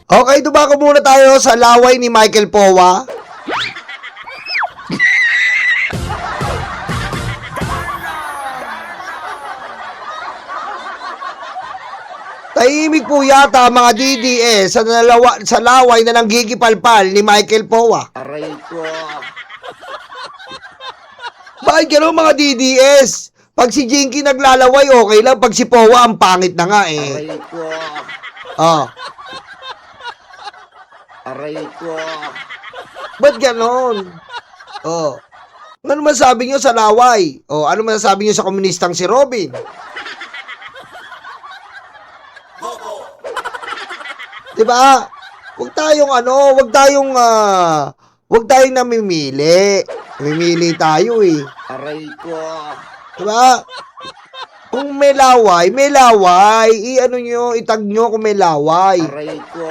Okay, dumako muna tayo sa laway ni Michael Powa. Tahimik po yata mga DDS sa laway na nanggigipalpal ni Michael Powa. Aray ko. Bakit gano'n mga DDS? Pag si Jinky naglalaway, okay lang. Pag si Powa, ang pangit na nga eh. Aray ko. Oh. Aray ko. Ba't gano'n? Oh. Ano masasabi nyo sa laway? Oh, ano masasabi nyo sa komunistang si Robin? Diba? Huwag tayong namimili. Namimili tayo eh. Aray ko. Diba? Kung may laway, i-ano nyo, itag nyo kung may laway. Aray ko.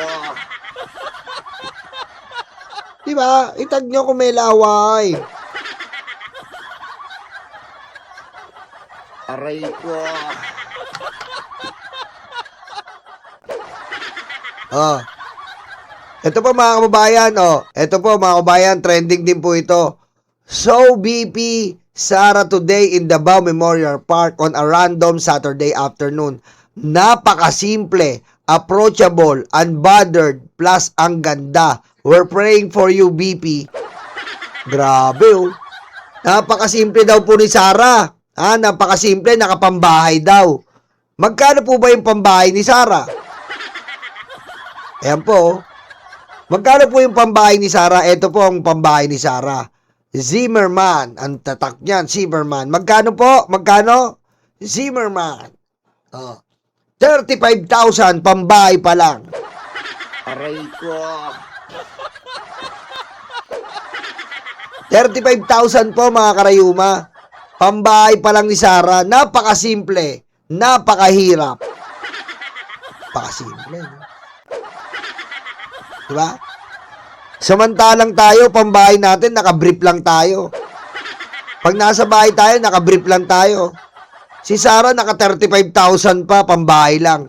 Diba? Itag nyo kung may laway. Aray ko. Oh. Ito po mga kababayan, oh. Ito po mga kababayan, trending din po ito. So BP Sara today in Davao Memorial Park on a random Saturday afternoon. Napakasimple, approachable, unbothered, plus ang ganda. We're praying for you, BP. Grabe, oh. Napakasimple daw po ni Sara. Napakasimple, nakapambahay daw. Magkano po ba yung pambahay ni Sara? Ayan po. Magkano po yung pambahay ni Sara? Ito po ang pambahay ni Sara. Zimmerman. Ang tatak niyan, Zimmerman. Magkano po? Magkano? Zimmerman. Oh. 35,000 pambahay pa lang. Aray ko. 35,000 po mga karayuma. Pambahay pa lang ni Sara. Napakasimple. Napakahirap. Napakasimple. Diba? Samantalang tayo, pambahay natin, nakabrief lang tayo. Pag nasa bahay tayo, nakabrief lang tayo. Si Sara, naka 35,000 pa, pambahay lang.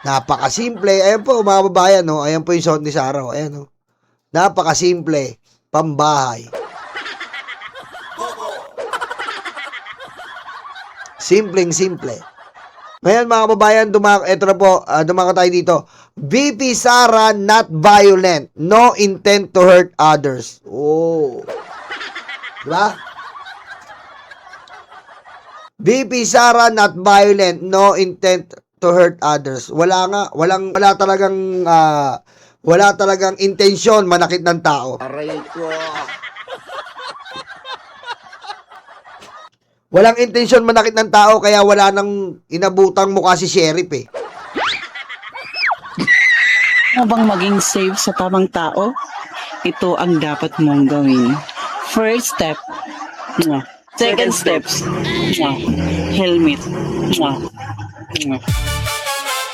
Napakasimple. Ayan po, mga babayan, no? Ayan po yung suot ni Sara. Oh. Ayan, no? Napakasimple. Pambahay. Simpleng-simple. Ngayon mga kababayan, ito na po, dumako tayo dito. VP Sara not violent. No intent to hurt others. Oh. Diba? VP Sara not violent. No intent to hurt others. Wala talagang intensyon manakit ng tao. Aray ko. Walang intensyon manakit ng tao kaya wala nang inabutang mukha si sheriff eh. Ano bang maging safe sa tamang tao? Ito ang dapat mong gawin. First step, second steps, helmet.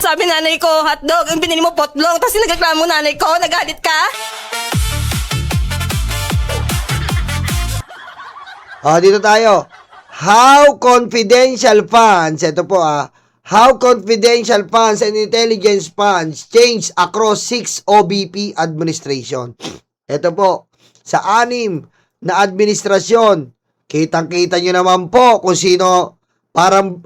Sabi nanay ko, hotdog, ang binili mo potlong, tapos nagreklamo nanay ko, nagalit ka? Dito tayo. How confidential funds, ito po how confidential funds and intelligence funds change across 6 OBP administration. Ito po, sa 6 na administrasyon, kitang-kita nyo naman po kung sino parang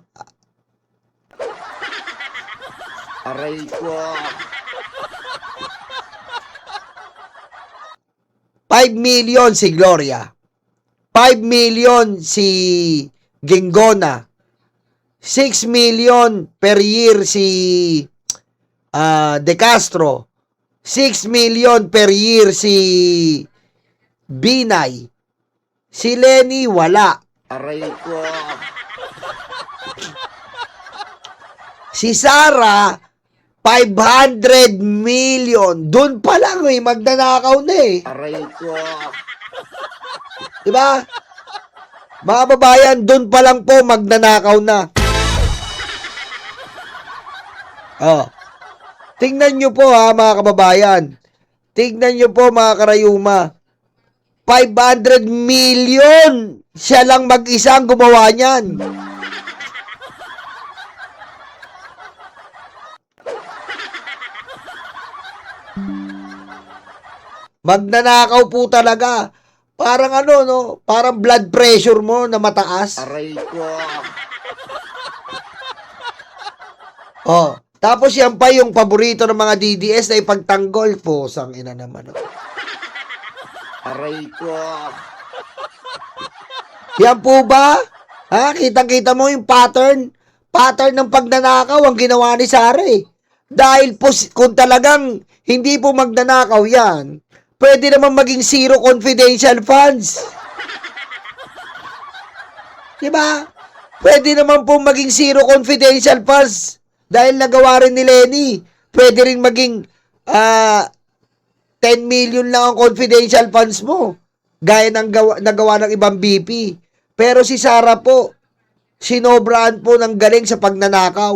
Aray ko. 5 million si Gloria. 5 million si Gengona. 6 million per year si De Castro. 6 million per year si Binay. Si Lenny wala. Aray ko. Si Sara 500 million. Doon pa lang magnanakaw na eh. Aray ko. Diba? Mga babayan, doon pa lang po magnanakaw na. Tingnan nyo po mga kababayan. Tingnan nyo po mga karayuma. 500 million! Siya lang mag-isa ang gumawa niyan. Magnanakaw po talaga. Parang ano, no? Parang blood pressure mo na mataas. Aray ko. Oh. Tapos yan pa yung paborito ng mga DDS na ipagtanggol po. Sang ina naman. Oh. Aray ko. Yan po ba? Ha? Kitang-kita mo yung pattern? Pattern ng pagnanakaw ang ginawa ni Sara. Dahil po, kung talagang hindi po magnanakaw yan, pwede naman maging zero confidential funds. Diba? Pwede naman po maging zero confidential funds. Dahil nagawa rin ni Lenny. Pwede rin maging 10 million lang ang confidential funds mo. Gaya ng nagawa ng ibang BP. Pero si Sara po, sinobraan po ng galing sa pagnanakaw.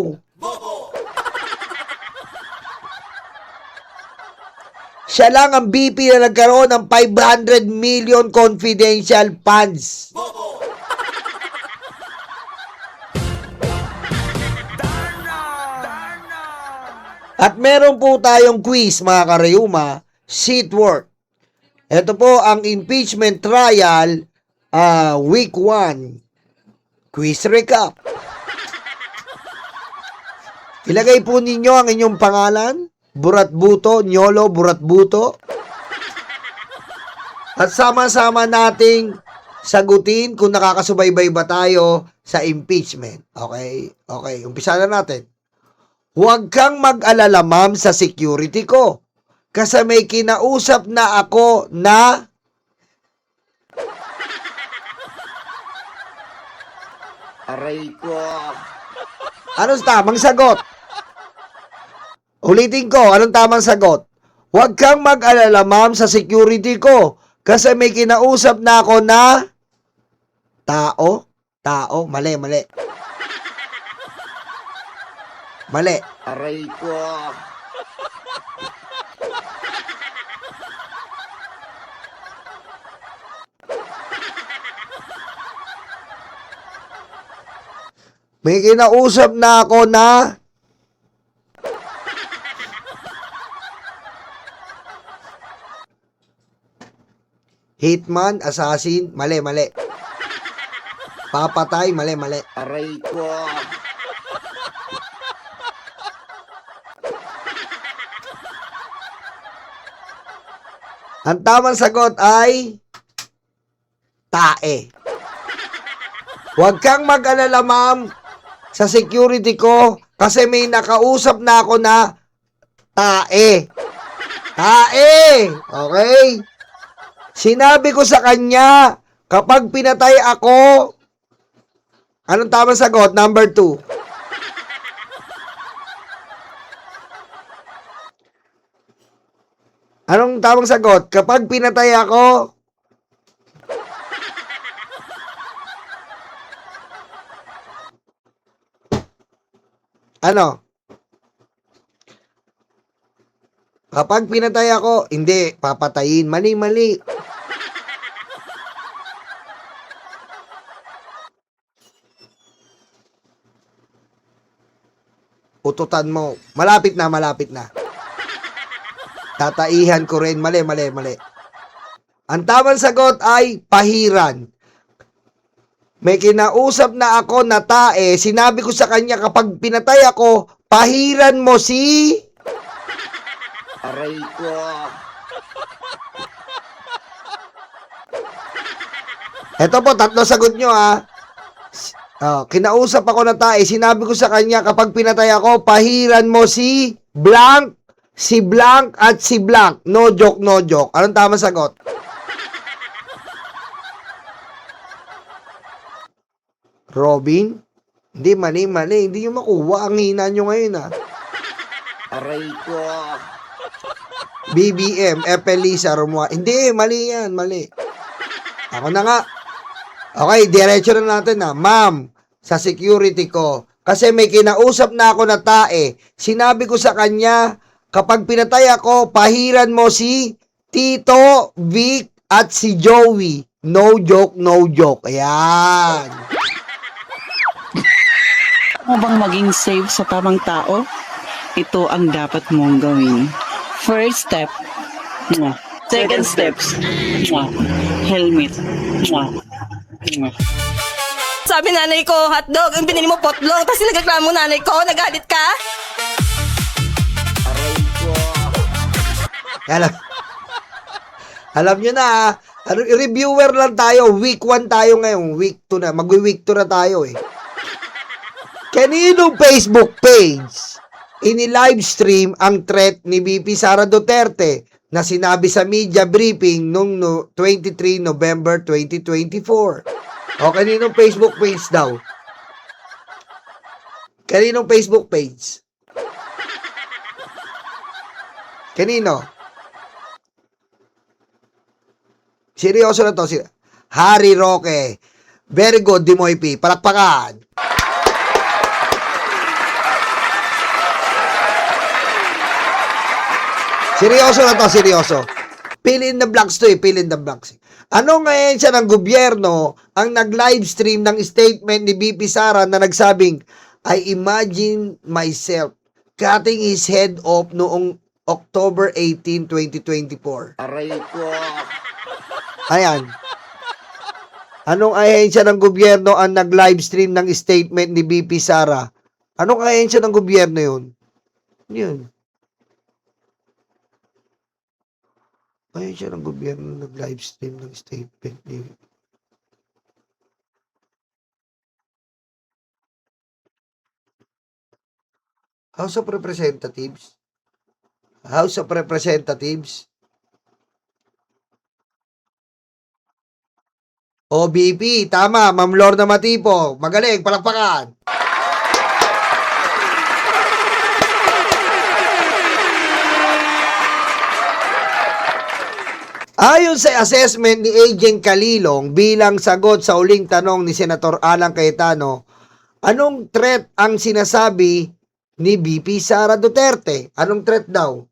Siya lang ang BP na nagkaroon ng 500 million confidential funds. At meron po tayong quiz, mga karayuma, sheet work. Ito po ang impeachment trial week 1. Quiz recap. Ilagay po ninyo ang inyong pangalan, Burat-Buto, Nyolo Burat-Buto. At sama-sama nating sagutin kung nakakasubaybay ba tayo sa impeachment. Okay? Okay, umpisa na natin. Huwag kang mag-alala, ma'am, sa security ko. Kasi may kinausap na ako na Aray ko. anong tamang sagot? Ulitin ko, anong tamang sagot? Huwag kang mag-alala, ma'am, sa security ko. Kasi may kinausap na ako na tao. Mali. Mali. Aray ko. May kinausap na ako na hitman, assassin, mali. Papatay, mali. Aray ko. Ang tamang sagot ay tae. Huwag kang mag-alala, ma'am, sa security ko kasi may nakausap na ako na tae. Okay? Sinabi ko sa kanya, kapag pinatay ako, anong tamang sagot? Number 2. Anong tamang sagot? Kapag pinatay ako, ano? Kapag pinatay ako, hindi, papatayin. Mali. Ututan mo. Malapit na. Tataihan ko rin. Mali. Ang tamang sagot ay pahiran. May kinausap na ako na tae. Sinabi ko sa kanya kapag pinatay ako, pahiran mo si... Aray ko. Ito po, 3 sagot nyo ha. Kinausap ako na tae. Sinabi ko sa kanya kapag pinatay ako, pahiran mo si blank, si blank at si blank. No joke. Anong tama sagot? Robin? Hindi, mali. Hindi nyo makuha. Ang hina nyo ngayon ha. Aray ko. BBM, Elisa Romuald. Hindi, mali yan. Ako na nga. Okay, diretso na natin na. Ma'am, sa security ko, kasi may kinausap na ako na tae. Sinabi ko sa kanya, kapag pinatay ako, pahiran mo si Tito, Vic, at si Joey. No joke. Ayan. Mo bang maging safe sa tamang tao? Ito ang dapat mong gawin. First step, mwah. Second steps, mwah. Helmet, mwah. Mwah. Sabi nanay ko, hotdog, ang binili mo potlong. Tapos nagreklamo nanay ko, nagalit ka? Aray ko. Alam nyo na, reviewer lang tayo. Week 1 tayo ngayon. Week 2 na. Magwi-week 2 na tayo eh. Kaninong Facebook page ini-livestream ang threat ni VP Sara Duterte na sinabi sa media briefing noong 23 November 2024? O kaninong Facebook page daw? Kaninong Facebook page? Kanino? Seryoso na to. Harry Roque. Very good, Dimoy P. Palakpakan. Seryoso na to, seryoso. Fill in the blanks to eh, fill in the blanks. Ano ngayon siya ng gobyerno ang nag-livestream ng statement ni BP Sara na nagsabing, I imagine myself cutting his head off noong October 18, 2024. Aray ko. Ayan. Anong ahensya ng gobyerno ang nag-livestream ng statement ni BP Sara? Anong ahensya ng gobyerno yun? Yun. Ahensya ng gobyerno nag-livestream ng statement ni... House of Representatives? House of Representatives? OBP, tama, Ma'am Lorna Matipo. Magaling, palakpakan. Ayon sa assessment ni Agent Calilong bilang sagot sa uling tanong ni Senator Alan Cayetano, anong threat ang sinasabi ni BP Sara Duterte? Anong threat daw?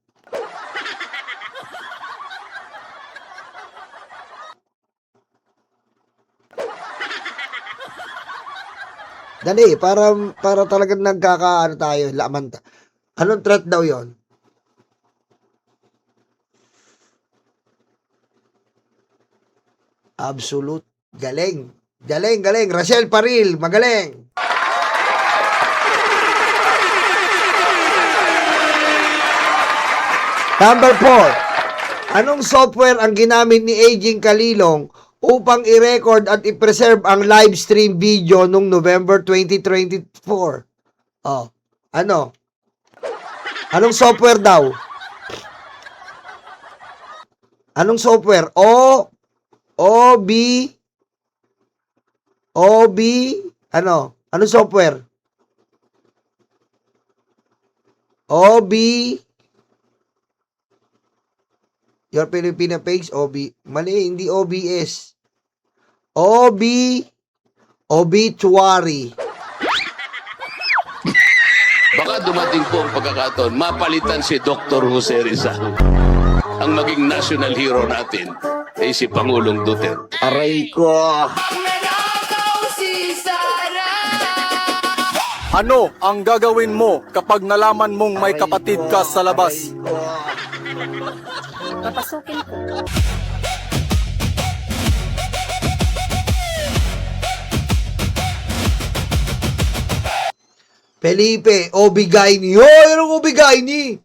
Dali, para talagang nagkakaano tayo, laman. Anong threat daw yon? Absolute. Galing. Galing, galing. Rachel Paril, magaling. Number 4. Anong software ang ginamit ni Agent Calilong upang i-record at i-preserve ang live stream video noong November 2024? Oh, ano? Anong software daw? Anong software? Ano? Anong software? Your Filipina page, Mali, hindi OBS. Obituary. Baka dumating po ang pagkakataon, mapalitan si Dr. Jose Rizal. Ang maging national hero natin ay si Pangulong Duterte. Aray ko. Ano ang gagawin mo kapag nalaman mong may kapatid ka sa labas? Papasukin ko. Felipe, Obigaini. Hoy, anong Obigaini?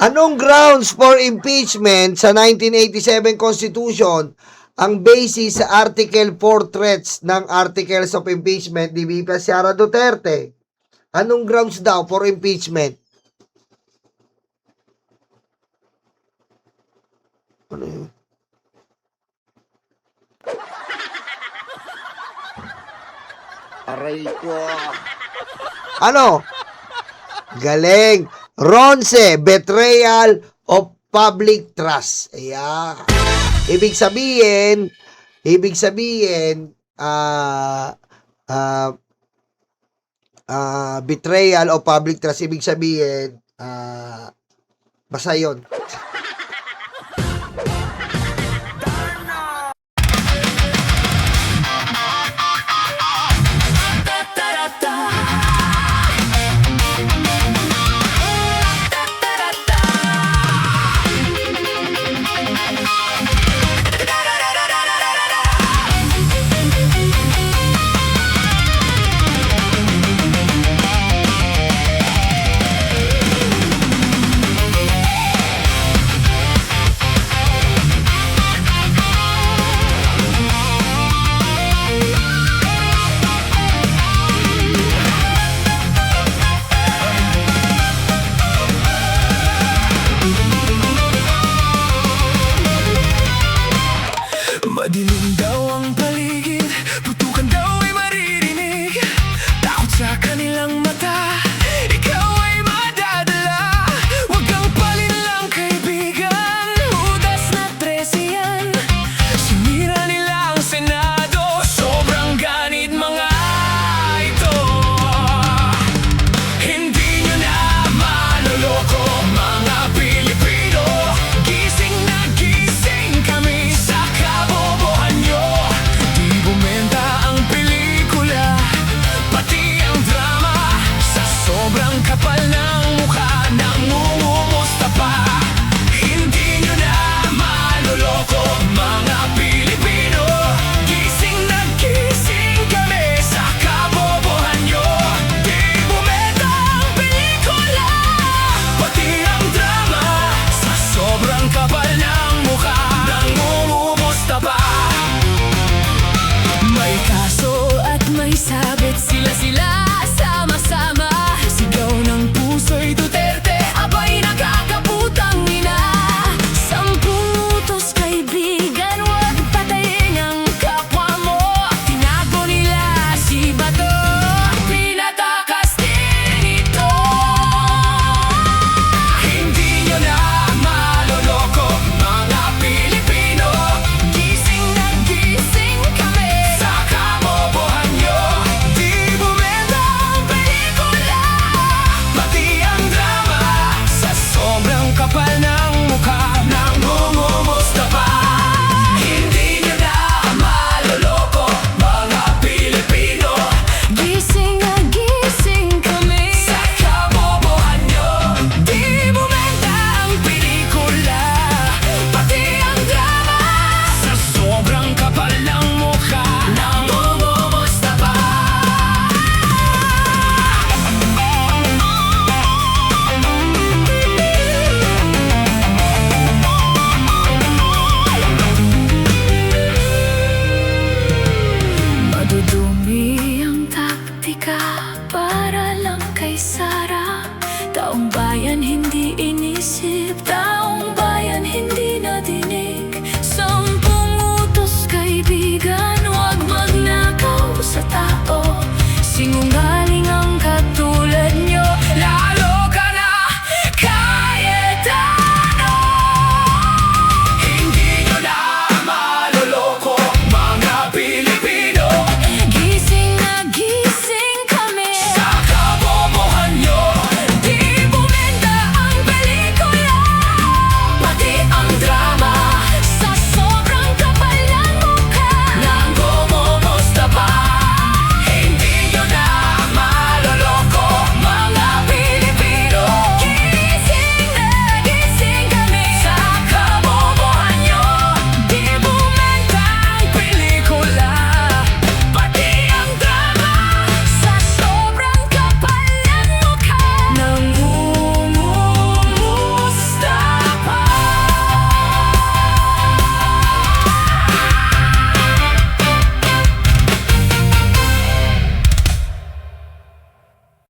Anong grounds for impeachment sa 1987 Constitution ang basis sa Article 4 threats ng Articles of Impeachment ni VP Sara Duterte? Anong grounds daw for impeachment? Ano yun? Aray ko. Ano? Galing. Ronce, betrayal of public trust. Ayan. Ibig sabihin, betrayal of public trust. Ibig sabihin, basta yun. kapal ng mukha nang mumumusta pa. Hindi nyo na maloloko mga Pilipino. Gising na gising kami sa kabobohan nyo. Di bumenta ang pelikula, pati ang drama, sa sobrang kapal ng mukha nang mumumusta pa. May kaso at may sabit, sila-sila sama-sama. Sigaw ng puso'y Duterte, abay nakakaputang ina. 10 utos kaibigan, huwag patayin ang kapwa mo. Tinago nila si Bato, pinatakas din ito. Hindi nyo na maloloko mga Pilipino. Gising na gising kami sa kabobohan nyo. Di bumenta ang pelikula, pati ang drama, sa sobrang kapal ng mukha nang mumumusta pa. Hindi nyo na maloloko mga Pilipino. Gising na gising kami sa kabobohan nyo. Di bumenta ang pelikula, pati ang drama, sa sobrang kapal ng mukha nang mumumusta pa. Madudumi ang taktika para lang kay Sara. Taong bayan hindi inisip, taong bayan hindi nadinig. 10 utos kaibigan, huwag magnakaw sa tao. Singungaling